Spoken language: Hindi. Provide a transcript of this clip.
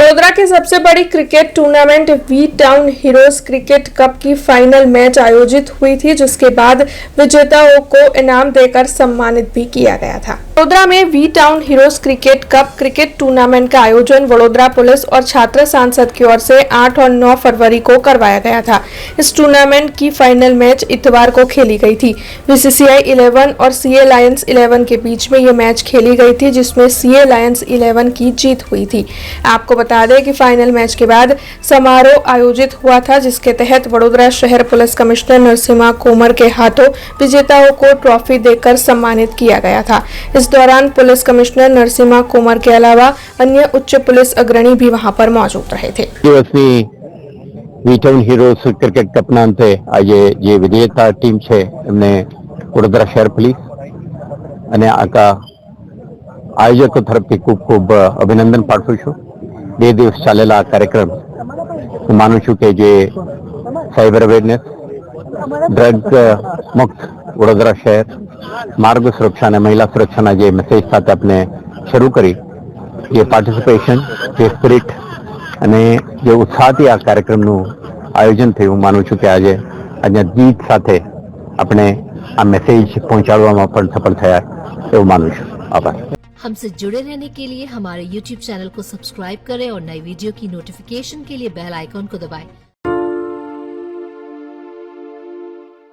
वडोदरा की सबसे बड़ी cricket tournament V Town Heroes Cricket Cup की फाइनल मैच आयोजित हुई थी, जिसके बाद विजेताओं को इनाम देकर सम्मानित भी किया गया था। वडोदरा में V Town Heroes Cricket Cup cricket tournament का आयोजन वडोदरा पुलिस और छात्र सांसद की ओर से 8 और 9 फरवरी को करवाया गया था। इस टूर्नामेंट की फाइनल मैच इतवार को खेली गई थी। बीसीसीआई 11 और सीए लायंस 11 के बीच में यह मैच खेली गई थी, जिसमें सीए लायंस 11 की जीत हुई थी। आपको बता दें कि फाइनल मैच के बाद समारोह आयोजित हुआ था, जिसके तहत वडोदरा शहर पुलिस कमिश्नर नरसिम्हा कोमर के हाथों विजेताओं को ट्रॉफी देकर सम्मानित किया गया था। इस दौरान पुलिस कमिश्नर नरसिम्हा कोमर के अलावा अन्य उच्च पुलिस अग्रणी भी वहां पर मौजूद रहे थे। વી ટાઉન હીરોઝ ક્રિકેટ કપના અંતે આજે જે વિજેતા ટીમ છે એમને વડોદરા શહેર પોલીસ અને આખા આયોજકો તરફથી ખૂબ ખૂબ અભિનંદન પાઠવું છું। 2 દિવસ ચાલેલા આ કાર્યક્રમ હું માનું છું કે જે સાયબર અવેરનેસ, ડ્રગ મુક્ત વડોદરા શહેર, માર્ગ સુરક્ષા અને મહિલા સુરક્ષાના જે મેસેજ સાથે આપણે શરૂ કરી, જે પાર્ટિસિપેશન, જે સ્પિરિટ અને જે ઉત્સાહથી આ કાર્યક્રમનું આયોજન થયું, હું માનું છું કે આજે જીત સાથે આપણે આ મેસેજ પહોંચાડવામાં પણ સફળ થયા એવું માનું છું। આભાર। हमसे जुड़े रहने के लिए हमारे YouTube चैनल को सब्सक्राइब करें और नई वीडियो की नोटिफिकेशन के लिए बेल आइकॉन को दबाएं।